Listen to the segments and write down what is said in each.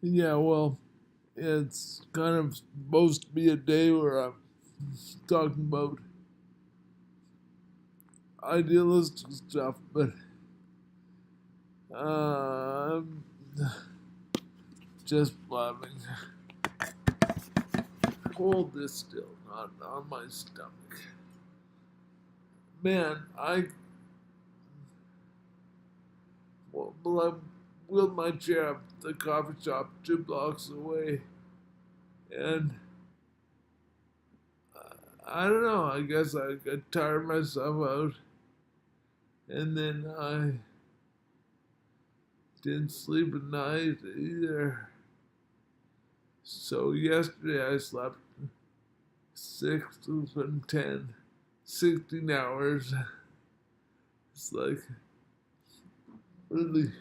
Yeah, well, it's kind of supposed to be a day where I'm talking about idealistic stuff, but I'm just blabbing. Hold this still, not on my stomach. Man, I wheeled my chair up to the coffee shop 2 blocks away, and I don't know. I guess I got tired myself out, and then I didn't sleep at night either. So yesterday I slept 6 to 10, 16 hours. It's like really,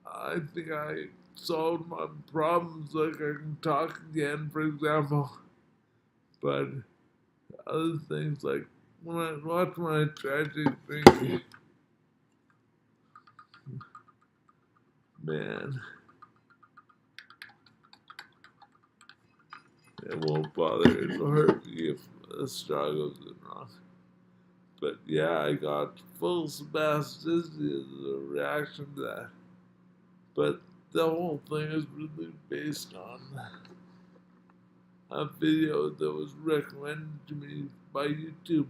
I think I solved my problems. Like I can talk again, for example. But other things like when I watch my tragic drinking, man, it won't bother. It'll hurt me if the struggle's wrong. But yeah, I got full spasticity as a reaction to that. But the whole thing is really based on a video that was recommended to me by YouTube.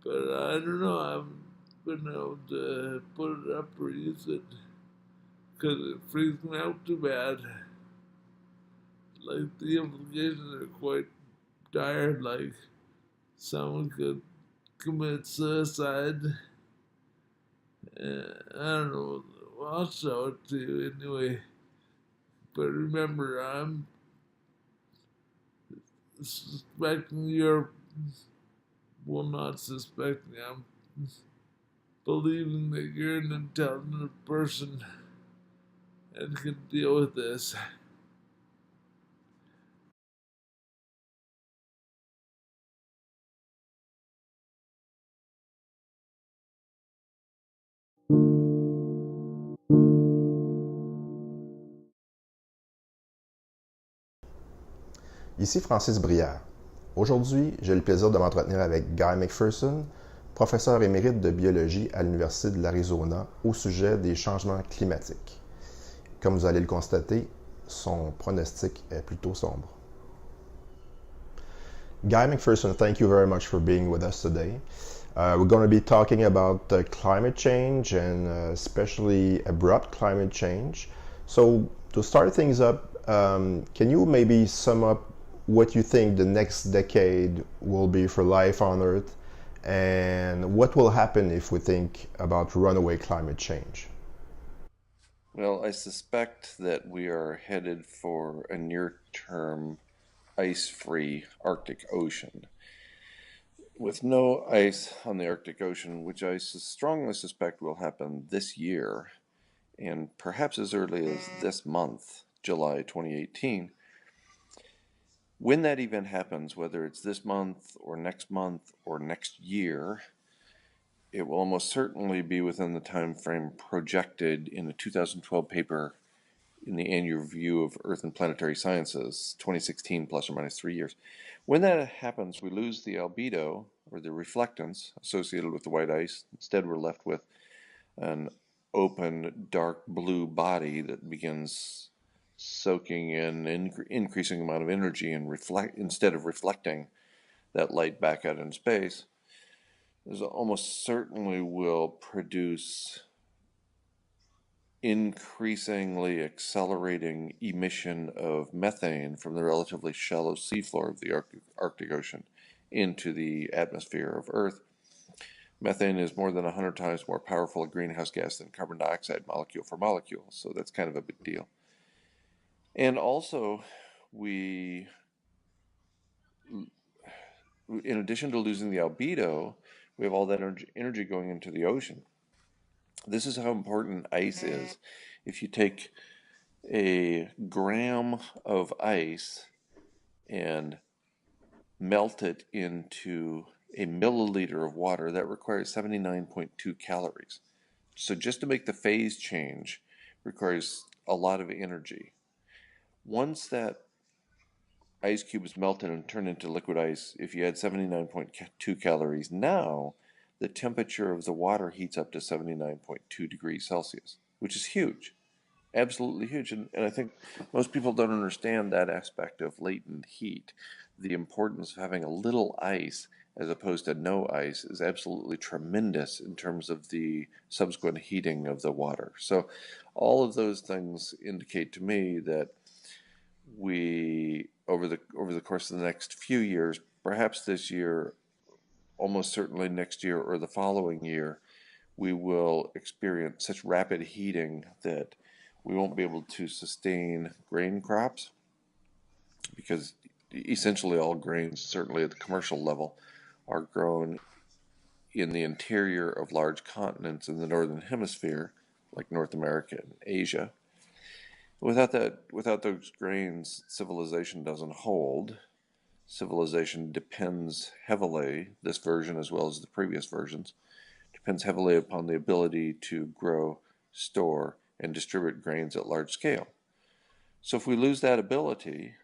But I don't know, I haven't been able to put it up or use it because it freaks me out too bad. Like the implications are quite dire, like someone could commit suicide. I don't know. I'll show it to you anyway. But remember, I'm suspecting you're, well, not suspecting, I'm believing that you're an intelligent person and can deal with this. Ici Francis Brière. Aujourd'hui, j'ai le plaisir de m'entretenir avec Guy McPherson, professeur émérite de biologie à l'Université de l'Arizona au sujet des changements climatiques. Comme vous allez le constater, son pronostic est plutôt sombre. Guy McPherson, thank you very much for being with us today. We're going to be talking about climate change and especially abrupt climate change. So, to start things up, can you maybe sum up what you think the next decade will be for life on Earth and what will happen if we think about runaway climate change? Well, I suspect that we are headed for a near-term ice-free Arctic Ocean. With no ice on the Arctic Ocean, which I strongly suspect will happen this year, and perhaps as early as this month, July 2018. When that event happens, whether it's this month or next year, it will almost certainly be within the time frame projected in a 2012 paper in the Annual Review of Earth and Planetary Sciences, 2016, plus or minus 3 years. When that happens, we lose the albedo, or the reflectance, associated with the white ice. Instead, we're left with an open, dark blue body that begins soaking in an increasing amount of energy and instead of reflecting that light back out in space. This almost certainly will produce increasingly accelerating emission of methane from the relatively shallow seafloor of the Arctic Ocean into the atmosphere of Earth. Methane is more than 100 times more powerful a greenhouse gas than carbon dioxide molecule for molecule, so that's kind of a big deal. And also, we, in addition to losing the albedo, we have all that energy going into the ocean. This is how important ice is. If you take a gram of ice and melt it into a milliliter of water, that requires 79.2 calories. So just to make the phase change requires a lot of energy. Once that ice cube is melted and turned into liquid ice, if you add 79.2 calories now, the temperature of the water heats up to 79.2 degrees Celsius, which is huge, absolutely huge. And I think most people don't understand that aspect of latent heat. The importance of having a little ice as opposed to no ice is absolutely tremendous in terms of the subsequent heating of the water. So all of those things indicate to me that we over the course of the next few years, perhaps this year, almost certainly next year or the following year, we will experience such rapid heating that we won't be able to sustain grain crops, because essentially all grains, certainly at the commercial level, are grown in the interior of large continents in the northern hemisphere, like North America and Asia. Without those grains, civilization doesn't hold. Civilization depends heavily, this version as well as the previous versions, depends heavily upon the ability to grow, store, and distribute grains at large scale. So if we lose that ability,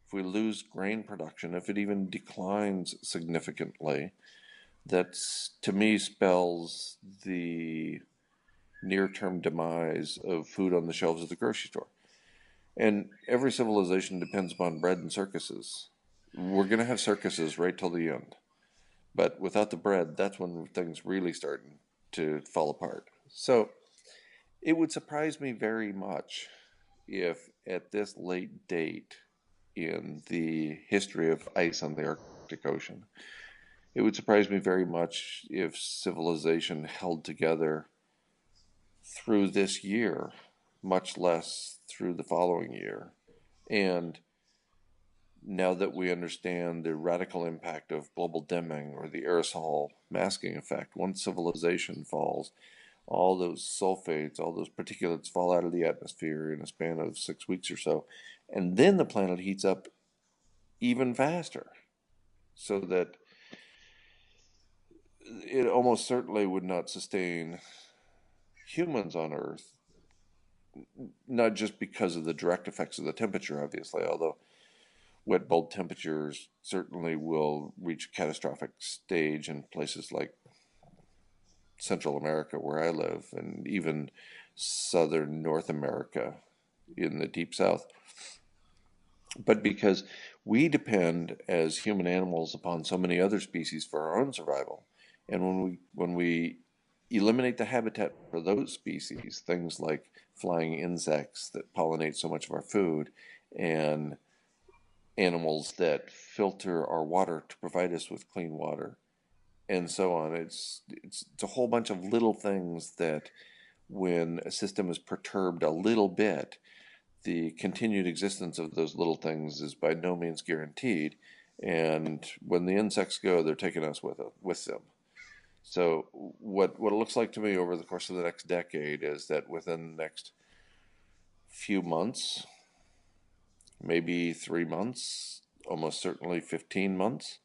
if we lose grain production, if it even declines significantly, that to me spells the near-term demise of food on the shelves of the grocery store. And every civilization depends upon bread and circuses. We're going to have circuses right till the end. But without the bread, that's when things really start to fall apart. So it would surprise me very much if at this late date in the history of ice on the Arctic Ocean, it would surprise me very much if civilization held together through this year, much less through the following year. And now that we understand the radical impact of global dimming or the aerosol masking effect, once civilization falls, all those sulfates, all those particulates fall out of the atmosphere in a span of 6 weeks or so. And then the planet heats up even faster, so that it almost certainly would not sustain humans on Earth, not just because of the direct effects of the temperature, obviously, although wet bulb temperatures certainly will reach a catastrophic stage in places like Central America, where I live, and even southern North America in the deep south. But because we depend as human animals upon so many other species for our own survival, and when we eliminate the habitat for those species, things like flying insects that pollinate so much of our food, and animals that filter our water to provide us with clean water, and so on. It's a whole bunch of little things that, when a system is perturbed a little bit, the continued existence of those little things is by no means guaranteed. And when the insects go, they're taking us with them. So what it looks like to me over the course of the next decade is that within the next few months, maybe 3 months, almost certainly 15 months,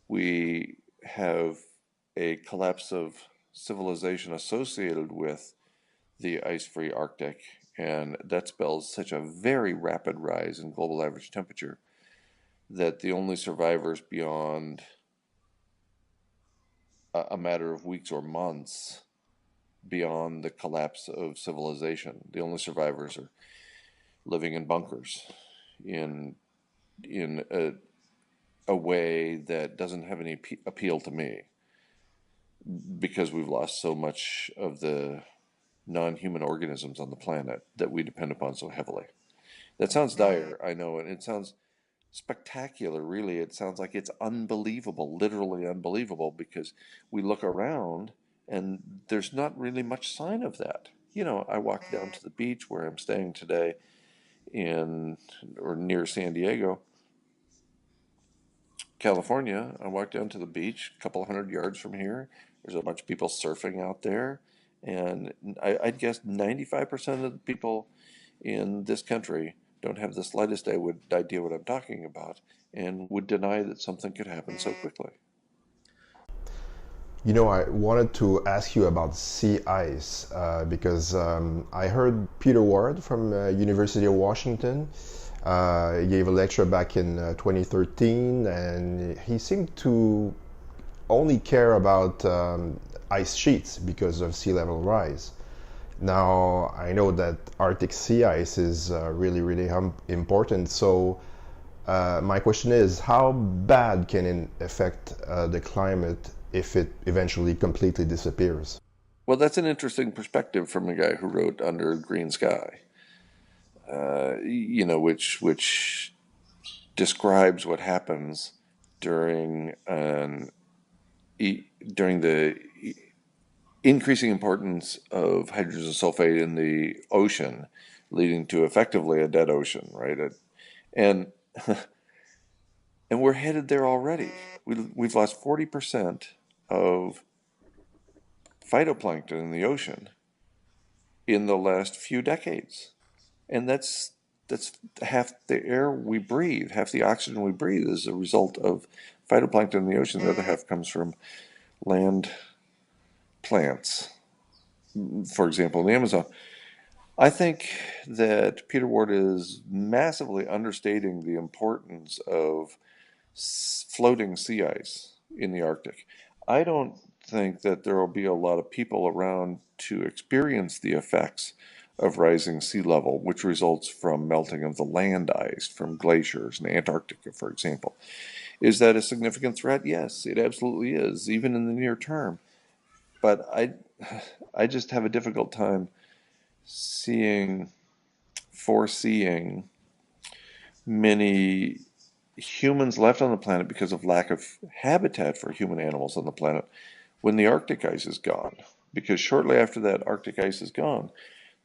we have a collapse of civilization associated with the ice-free Arctic, and that spells such a very rapid rise in global average temperature that the only survivors beyond a matter of weeks or months beyond the collapse of civilization, the only survivors are living in bunkers in a way that doesn't have any appeal to me, because we've lost so much of the non-human organisms on the planet that we depend upon so heavily. That sounds dire, I know, and it sounds spectacular, really. It sounds like it's unbelievable, literally unbelievable, because we look around and there's not really much sign of that. I walked down to the beach where I'm staying today in or near San Diego, California. I walked down to the beach a couple hundred yards from here. There's a bunch of people surfing out there, and I'd guess 95% of the people in this country don't have the slightest idea what I'm talking about, and would deny that something could happen so quickly. You know, I wanted to ask you about sea ice because I heard Peter Ward from University of Washington. He gave a lecture back in 2013, and he seemed to only care about ice sheets because of sea level rise. Now, I know that Arctic sea ice is really important. So, my question is, how bad can it affect the climate if it eventually completely disappears? Well, that's an interesting perspective from a guy who wrote Under Green Sky, which describes what happens during during the increasing importance of hydrogen sulfate in the ocean, leading to effectively a dead ocean, right? And and we're headed there already. We've lost 40% of phytoplankton in the ocean in the last few decades, and that's half the air we breathe, half the oxygen we breathe is a result of phytoplankton in the ocean. The other half comes from land plants, for example, in the Amazon. I think that Peter Ward is massively understating the importance of floating sea ice in the Arctic. I don't think that there will be a lot of people around to experience the effects of rising sea level, which results from melting of the land ice from glaciers in Antarctica, for example. Is that a significant threat? Yes, it absolutely is, even in the near term. But I just have a difficult time foreseeing many humans left on the planet because of lack of habitat for human animals on the planet when the Arctic ice is gone. Because shortly after that Arctic ice is gone,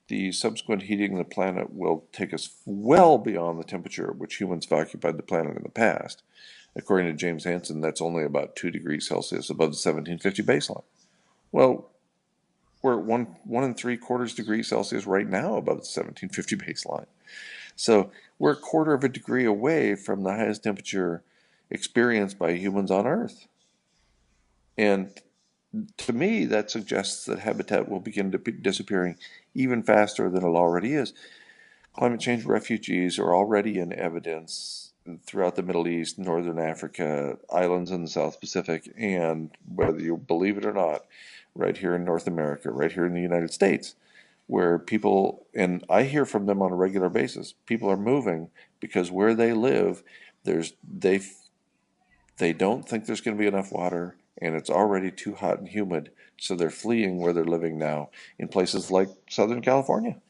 the subsequent heating of the planet will take us well beyond the temperature at which humans have occupied the planet in the past. According to James Hansen, that's only about 2 degrees Celsius above the 1750 baseline. Well, we're at one and 3/4 degrees Celsius right now above the 1750 baseline. So we're a quarter of a degree away from the highest temperature experienced by humans on Earth. And to me, that suggests that habitat will begin disappearing even faster than it already is. Climate change refugees are already in evidence throughout the Middle East, Northern Africa, islands in the South Pacific, and whether you believe it or not, right here in North America, right here in the United States, where people, and I hear from them on a regular basis, people are moving because where they live, there's they don't think there's going to be enough water, and it's already too hot and humid, so they're fleeing where they're living now in places like Southern California.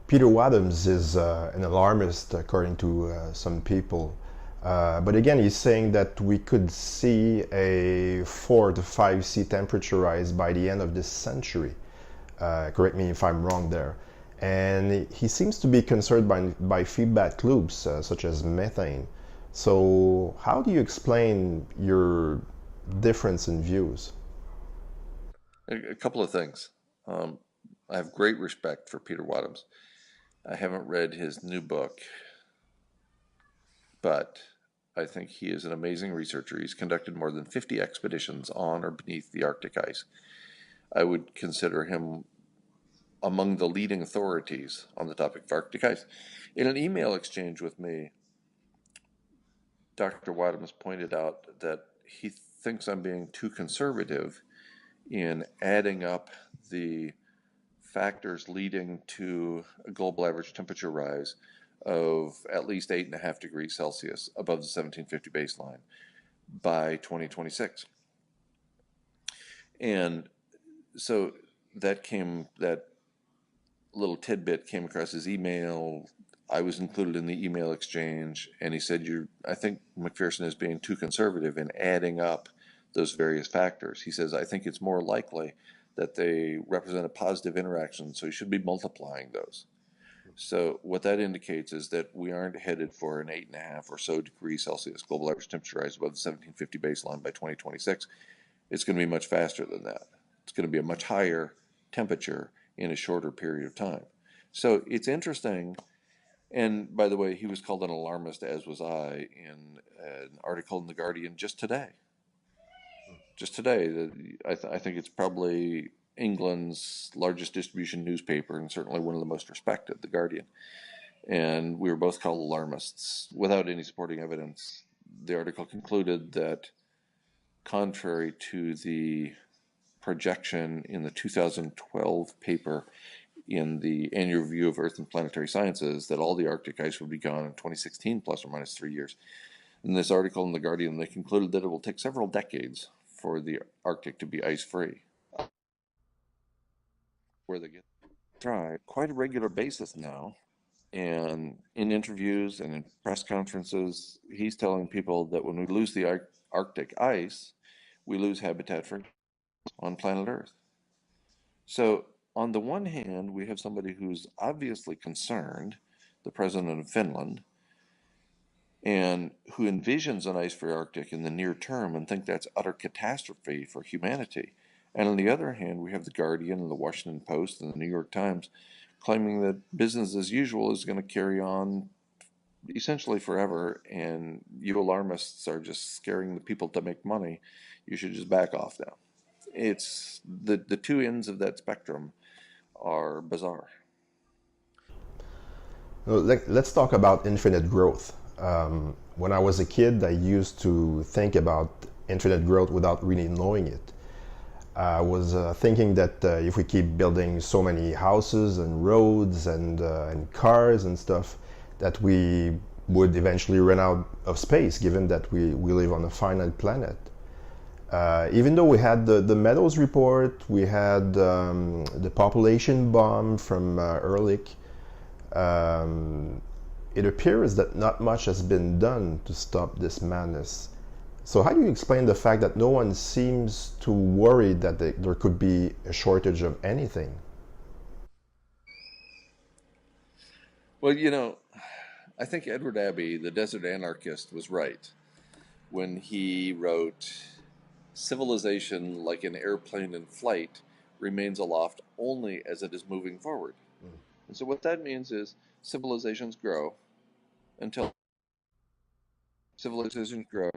Peter Wadhams is an alarmist, according to some people. But again, he's saying that we could see a 4 to 5 C temperature rise by the end of this century. Correct me if I'm wrong there. And he seems to be concerned by feedback loops such as methane. So, how do you explain your difference in views? A couple of things. I have great respect for Peter Wadhams. I haven't read his new book, but I think he is an amazing researcher. He's conducted more than 50 expeditions on or beneath the Arctic ice. I would consider him among the leading authorities on the topic of Arctic ice. In an email exchange with me, Dr. Wadhams pointed out that he thinks I'm being too conservative in adding up the factors leading to a global average temperature rise of at least 8.5 degrees Celsius above the 1750 baseline by 2026. And so that little tidbit came across his email. I was included in the email exchange, and he said, I think McPherson is being too conservative in adding up those various factors. He says, I think it's more likely that they represent a positive interaction, so you should be multiplying those. So what that indicates is that we aren't headed for an 8.5 or so degrees Celsius global average temperature rise above the 1750 baseline by 2026. It's going to be much faster than that. It's going to be a much higher temperature in a shorter period of time. So it's interesting. And by the way, he was called an alarmist, as was I, in an article in The Guardian just today. just today. I think it's probably England's largest distribution newspaper and certainly one of the most respected, The Guardian. And we were both called alarmists without any supporting evidence. The article concluded that, contrary to the projection in the 2012 paper in the Annual Review of Earth and Planetary Sciences, that all the Arctic ice would be gone in 2016, plus or minus 3 years. In this article in The Guardian, they concluded that it will take several decades for the Arctic to be ice-free. Where they get try quite a regular basis now, and in interviews and in press conferences, he's telling people that when we lose the Arctic ice, we lose habitat for on planet Earth. So, on the one hand, we have somebody who's obviously concerned, the president of Finland, and who envisions an ice-free Arctic in the near term and think that's utter catastrophe for humanity. And on the other hand, we have the Guardian and the Washington Post and the New York Times claiming that business as usual is going to carry on essentially forever, and you alarmists are just scaring the people to make money. You should just back off now. It's the two ends of that spectrum are bizarre. Let's talk about infinite growth. When I was a kid, I used to think about infinite growth without really knowing it. I was thinking that if we keep building so many houses and roads and cars and stuff, that we would eventually run out of space, given that we live on a finite planet. Even though we had the Meadows report, we had the population bomb from Ehrlich, it appears that not much has been done to stop this madness. So how do you explain the fact that no one seems to worry that there could be a shortage of anything? Well, I think Edward Abbey, the desert anarchist, was right when he wrote, civilization, like an airplane in flight, remains aloft only as it is moving forward. And so what that means is civilizations grow until civilizations grow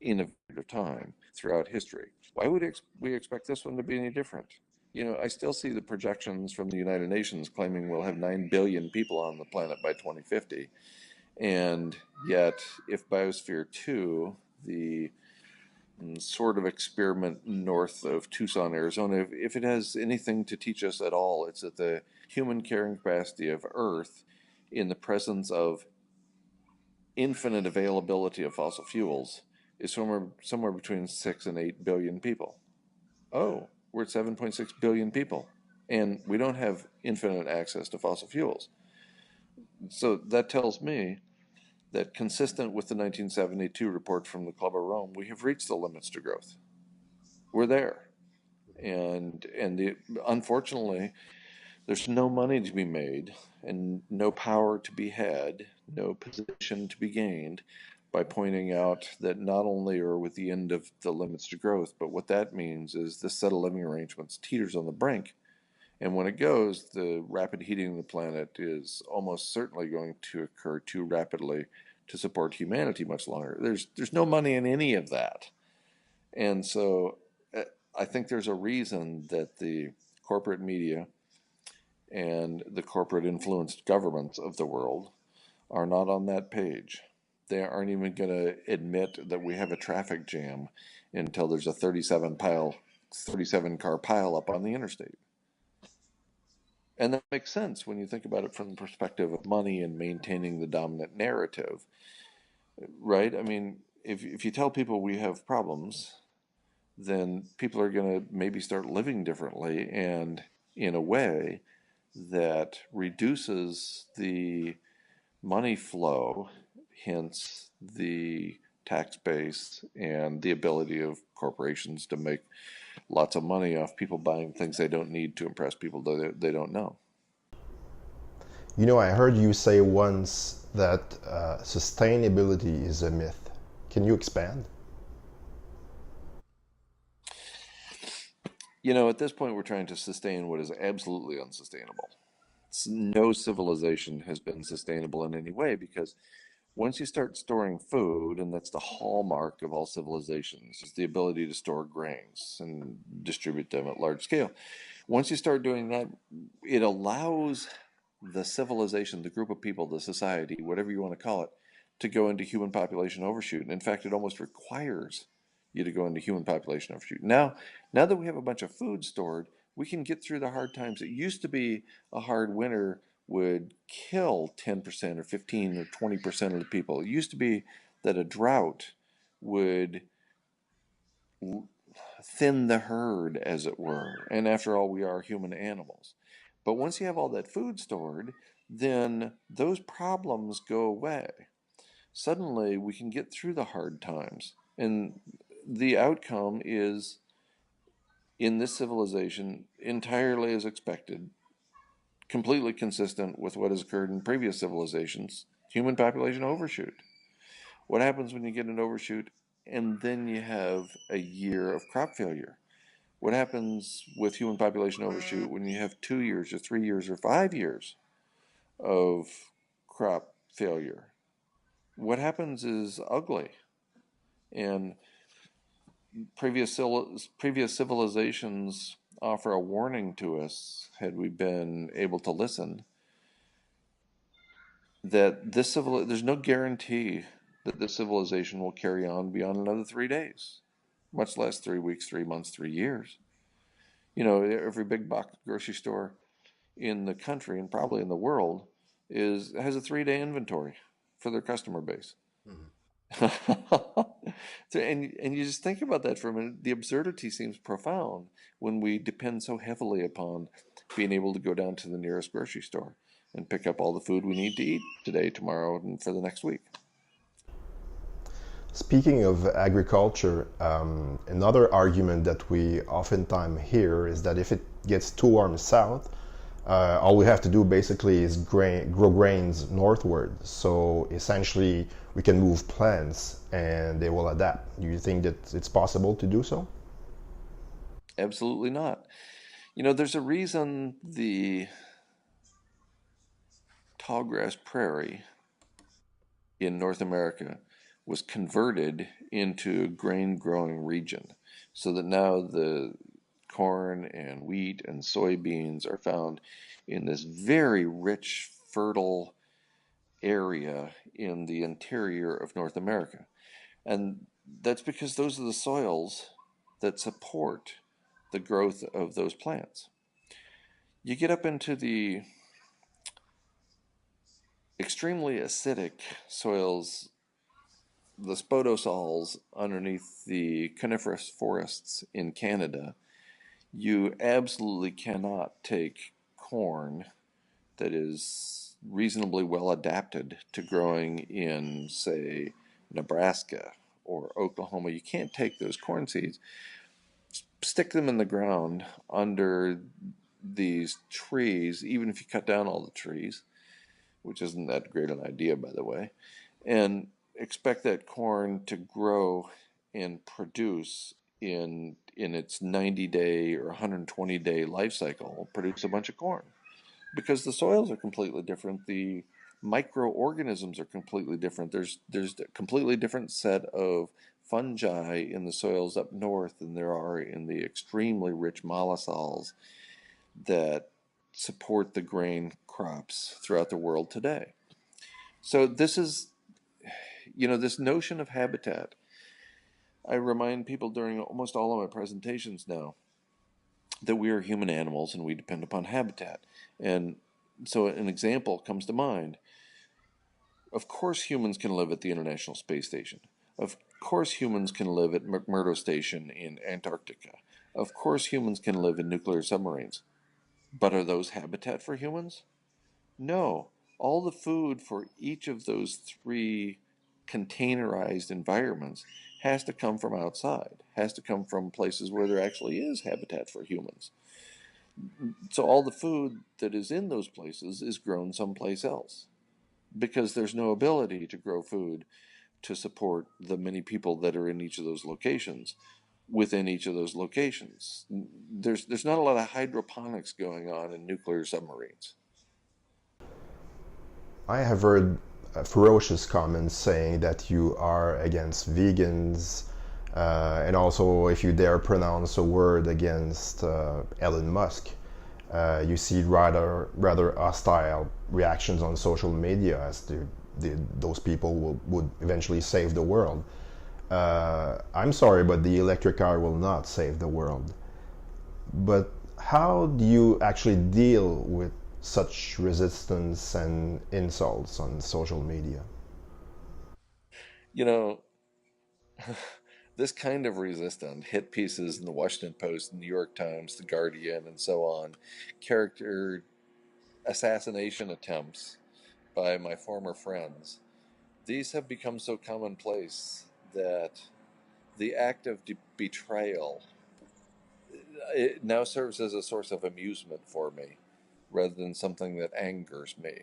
in a period of time throughout history. Why would we expect this one to be any different? I still see the projections from the United Nations claiming we'll have 9 billion people on the planet by 2050. And yet, if Biosphere 2, the sort of experiment north of Tucson, Arizona, if it has anything to teach us at all, it's that the human carrying capacity of Earth in the presence of infinite availability of fossil fuels is somewhere between 6 and 8 billion people. Oh, we're at 7.6 billion people, and we don't have infinite access to fossil fuels. So that tells me that, consistent with the 1972 report from the Club of Rome, we have reached the limits to growth. We're there. And unfortunately, there's no money to be made and no power to be had, no position to be gained by pointing out that not only are we at the end of the limits to growth, but what that means is this set of living arrangements teeters on the brink. And when it goes, the rapid heating of the planet is almost certainly going to occur too rapidly to support humanity much longer. There's no money in any of that. And so I think there's a reason that the corporate media and the corporate influenced governments of the world are not on that page. They aren't even going to admit that we have a traffic jam until there's a 37 car pile up on the interstate. And that makes sense when you think about it from the perspective of money and maintaining the dominant narrative, right? I mean, if you tell people we have problems, then people are going to maybe start living differently and in a way that reduces the money flow, hence the tax base and the ability of corporations to make lots of money off people buying things they don't need to impress people they don't know. I heard you say once that sustainability is a myth. Can you expand? At this point, we're trying to sustain what is absolutely unsustainable. no civilization has been sustainable in any way, because once you start storing food, and that's the hallmark of all civilizations, is the ability to store grains and distribute them at large scale. Once you start doing that, it allows the civilization, the group of people, the society, whatever you want to call it, to go into human population overshoot. And in fact, it almost requires you to go into human population overshoot. Now that we have a bunch of food stored, we can get through the hard times. It used to be a hard winter would kill 10% or 15 or 20% of the people. It used to be that a drought would thin the herd, as it were. And after all, we are human animals. But once you have all that food stored, then those problems go away. Suddenly, we can get through the hard times. And the outcome is, in this civilization, entirely as expected, completely consistent with what has occurred in previous civilizations: human population overshoot. What happens when you get an overshoot and then you have a year of crop failure? What happens with human population overshoot when you have 2 years or 3 years or 5 years of crop failure? What happens is ugly. And previous civilizations offer a warning to us, had we been able to listen, that there's no guarantee that this civilization will carry on beyond another 3 days, much less 3 weeks, 3 months, 3 years. Every big box grocery store in the country, and probably in the world, has a 3-day inventory for their customer base. And you just think about that for a minute. The absurdity seems profound when we depend so heavily upon being able to go down to the nearest grocery store and pick up all the food we need to eat today, tomorrow, and for the next week. Speaking of agriculture, another argument that we oftentimes hear is that if it gets too warm south, all we have to do basically is grow grains northward. So essentially, we can move plants and they will adapt. Do you think that it's possible to do so? Absolutely not. There's a reason the tallgrass prairie in North America was converted into a grain growing region, so that now the corn and wheat and soybeans are found in this very rich, fertile area in the interior of North America. And that's because those are the soils that support the growth of those plants. You get up into the extremely acidic soils, the spodosols underneath the coniferous forests in Canada, you absolutely cannot take corn that is reasonably well adapted to growing in, say, Nebraska or Oklahoma. You can't take those corn seeds, stick them in the ground under these trees, even if you cut down all the trees, which isn't that great an idea, by the way, and expect that corn to grow and produce in its 90-day or 120-day life cycle, produce a bunch of corn, because the soils are completely different. The microorganisms are completely different. There's a completely different set of fungi in the soils up north than there are in the extremely rich mollisols that support the grain crops throughout the world today. So this notion of habitat. I remind people during almost all of my presentations now that we are human animals and we depend upon habitat. And so an example comes to mind. Of course, humans can live at the International Space Station. Of course, humans can live at McMurdo Station in Antarctica. Of course, humans can live in nuclear submarines. But are those habitat for humans? No. All the food for each of those three containerized environments has to come from outside, has to come from places where there actually is habitat for humans. So all the food that is in those places is grown someplace else, because there's no ability to grow food to support the many people that are in each of those locations within each of those locations. There's not a lot of hydroponics going on in nuclear submarines. I have heard ferocious comments saying that you are against vegans, and also if you dare pronounce a word against Elon Musk, you see rather hostile reactions on social media as those people would eventually save the world. I'm sorry, but the electric car will not save the world. But how do you actually deal with such resistance and insults on social media? You know, this kind of resistance, hit pieces in the Washington Post, the New York Times, the Guardian, and so on, character assassination attempts by my former friends, these have become so commonplace that the act of betrayal, it now serves as a source of amusement for me rather than something that angers me.